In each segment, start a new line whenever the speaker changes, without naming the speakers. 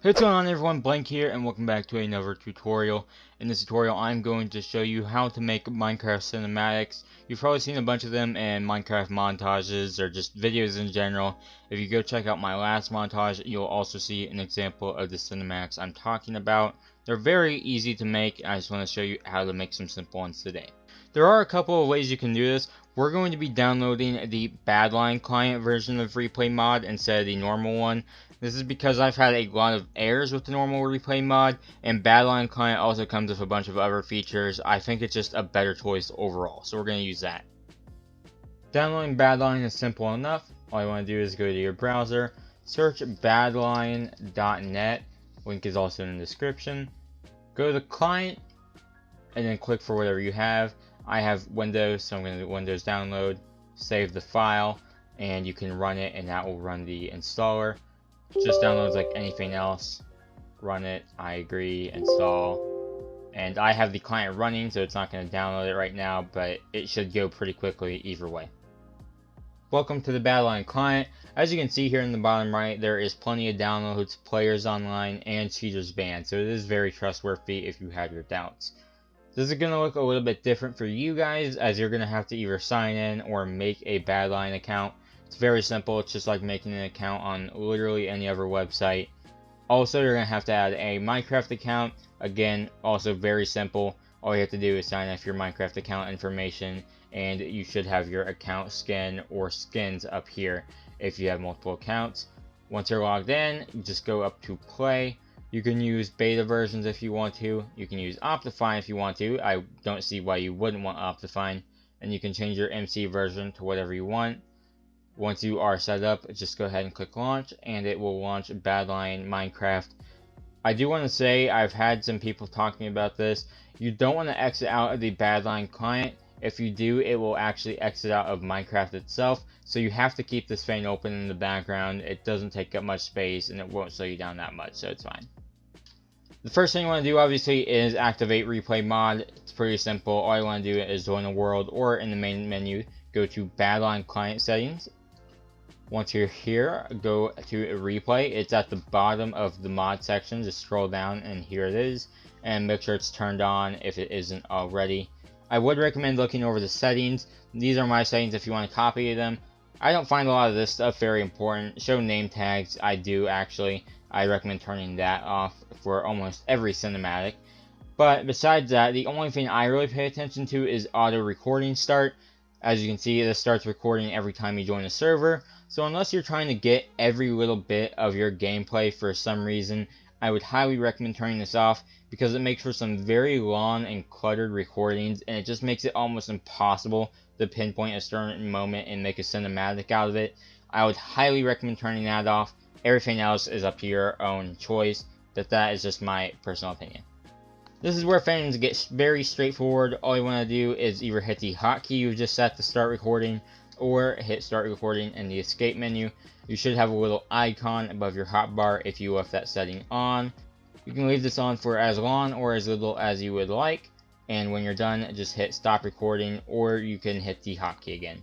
Hey, what's going on everyone, Blank here, and welcome back to another tutorial. In this tutorial, I'm going to show you how to make Minecraft cinematics. You've probably seen a bunch of them in Minecraft montages, or just videos in general. If you go check out my last montage, you'll also see an example of the cinematics I'm talking about. They're very easy to make, and I just want to show you how to make some simple ones today. There are a couple of ways you can do this. We're going to be downloading the Badlion client version of Replay Mod instead of the normal one. This is because I've had a lot of errors with the normal replay mod, and Badlion Client also comes with a bunch of other features. I think it's just a better choice overall, so we're going to use that. Downloading Badlion is simple enough. All you want to do is go to your browser, search badlion.net, link is also in the description. Go to the client, and then click for whatever you have. I have Windows, so I'm going to do Windows download, save the file, and you can run it, and that will run the installer. Just downloads like anything else. Run it, I agree, install. And I have the client running, so it's not going to download it right now, but it should go pretty quickly either way. Welcome to the Badlion client. As you can see here in the bottom right, there is plenty of downloads, players online, and cheaters banned, so it is very trustworthy if you have your doubts. This is going to look a little bit different for you guys, as you're going to have to either sign in or make a Badlion account. It's very simple. It's just like making an account on literally any other website. Also, you're going to have to add a Minecraft account. Again, also very simple. All you have to do is sign up your Minecraft account information, and you should have your account skin or skins up here if you have multiple accounts. Once you're logged in, you just go up to play. You can use beta versions if you want to. You can use Optifine if you want to. I don't see why you wouldn't want Optifine. And you can change your MC version to whatever you want. Once you are set up, just go ahead and click launch, and it will launch Badlion Minecraft. I do want to say, I've had some people talk to me about this. You don't want to exit out of the Badlion client. If you do, it will actually exit out of Minecraft itself. So you have to keep this thing open in the background. It doesn't take up much space, and it won't slow you down that much, so it's fine. The first thing you want to do, obviously, is activate Replay Mod. It's pretty simple. All you want to do is join a world, or in the main menu, go to Badlion Client Settings. Once you're here, go to Replay. It's at the bottom of the mod section. Just scroll down, and here it is. And make sure it's turned on if it isn't already. I would recommend looking over the settings. These are my settings if you want to copy them. I don't find a lot of this stuff very important. Show name tags, I do actually. I recommend turning that off for almost every cinematic. But besides that, the only thing I really pay attention to is auto recording start. As you can see, this starts recording every time you join a server. So unless you're trying to get every little bit of your gameplay for some reason, I would highly recommend turning this off, because it makes for some very long and cluttered recordings, and it just makes it almost impossible to pinpoint a certain moment and make a cinematic out of it. I would highly recommend turning that off. Everything else is up to your own choice, but that is just my personal opinion. This is where things get very straightforward. All you want to do is either hit the hotkey you just set to start recording, or hit start recording in the escape menu. You should have a little icon above your hotbar if you left that setting on. You can leave this on for as long or as little as you would like, and when you're done, just hit stop recording, or you can hit the hotkey again.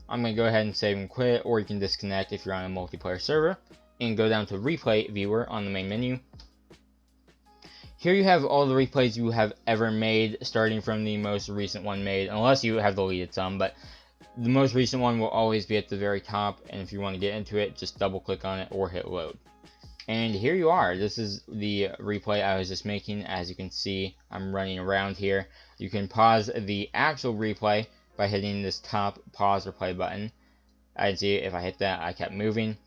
I'm going to go ahead and save and quit, or you can disconnect if you're on a multiplayer server, and go down to replay viewer on the main menu. Here you have all the replays you have ever made, starting from the most recent one made, unless you have deleted some, but the most recent one will always be at the very top, and if you want to get into it, just double click on it or hit load. And here you are. This is the replay I was just making. As you can see, I'm running around here. You can pause the actual replay by hitting this top pause or play button. I see if I hit that, I kept moving.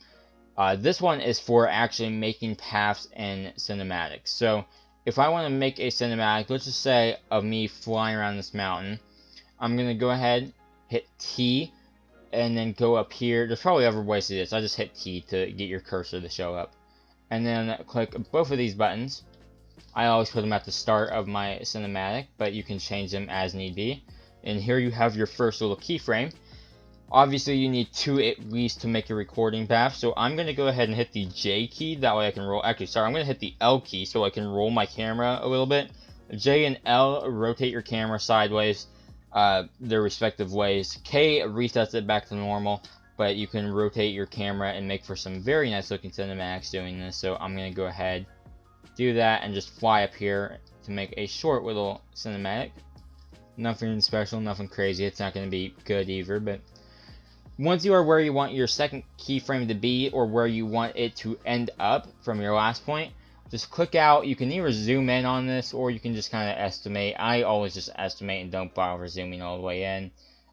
This one is for actually making paths and cinematics. So if I want to make a cinematic, let's just say of me flying around this mountain, I'm going to go ahead, hit T, and then go up here. There's probably other ways to do this. I just hit T to get your cursor to show up. And then click both of these buttons. I always put them at the start of my cinematic, but you can change them as need be. And here you have your first little keyframe. Obviously, you need 2 at least to make a recording path, so I'm going to go ahead and hit the J key, that way I can roll. Actually, sorry, I'm going to hit the L key so I can roll my camera a little bit. J and L rotate your camera sideways, their respective ways. K resets it back to normal. but you can rotate your camera and make for some very nice looking cinematics doing this. So I'm going to go ahead, do that, and just fly up here to make a short little cinematic. Nothing special, nothing crazy. It's not going to be good either, but once you are where you want your second keyframe to be, or where you want it to end up from your last point, just click out. You can either zoom in on this, or you can just kind of estimate. I always just estimate and don't bother zooming all the way in.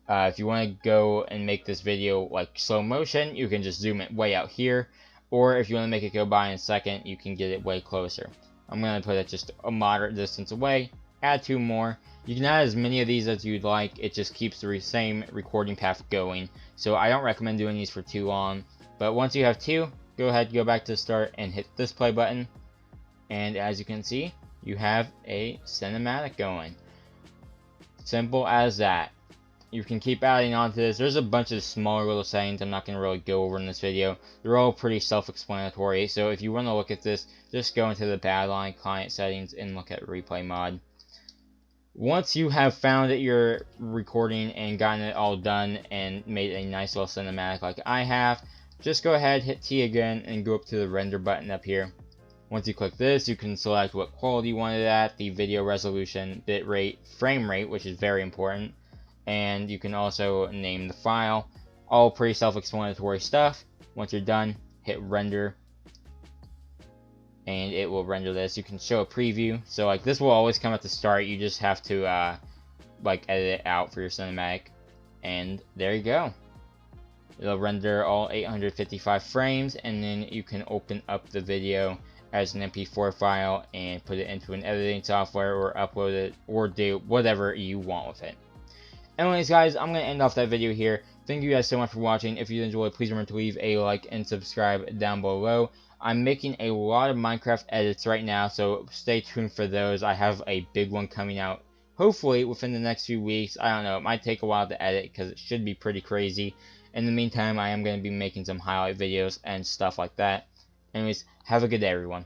If you want to go and make this video like slow motion, you can just zoom it way out here, or if you want to make it go by in a second, you can get it way closer. I'm going to put it just a moderate distance away, add 2 more. You can add as many of these as you'd like. It just keeps the same recording path going. So I don't recommend doing these for too long. But once you have 2, go ahead, go back to the start and hit this play button. And as you can see, you have a cinematic going. Simple as that. You can keep adding on to this. There's a bunch of smaller little settings I'm not going to really go over in this video. They're all pretty self-explanatory. So if you want to look at this, just go into the Badlion client settings and look at replay mod. Once you have found that you're recording and gotten it all done and made a nice little cinematic like I have, just go ahead, hit T again, and go up to the render button up here. Once you click this, you can select what quality you want it at, the video resolution, bitrate, frame rate, which is very important, and you can also name the file. All pretty self-explanatory stuff. Once you're done, hit render, and it will render this. You can show a preview, so like this will always come at the start. You just have to like edit it out for your cinematic, and there you go. It'll render all 855 frames, and then you can open up the video as an MP4 file and put it into an editing software, or upload it, or do whatever you want with it. Anyways guys, I'm going to end off that video here. Thank you guys so much for watching. If you enjoyed, please remember to leave a like and subscribe down below. I'm making a lot of Minecraft edits right now, so stay tuned for those. I have a big one coming out, hopefully within the next few weeks. I don't know, it might take a while to edit because it should be pretty crazy. In the meantime, I am going to be making some highlight videos and stuff like that. Anyways, have a good day everyone.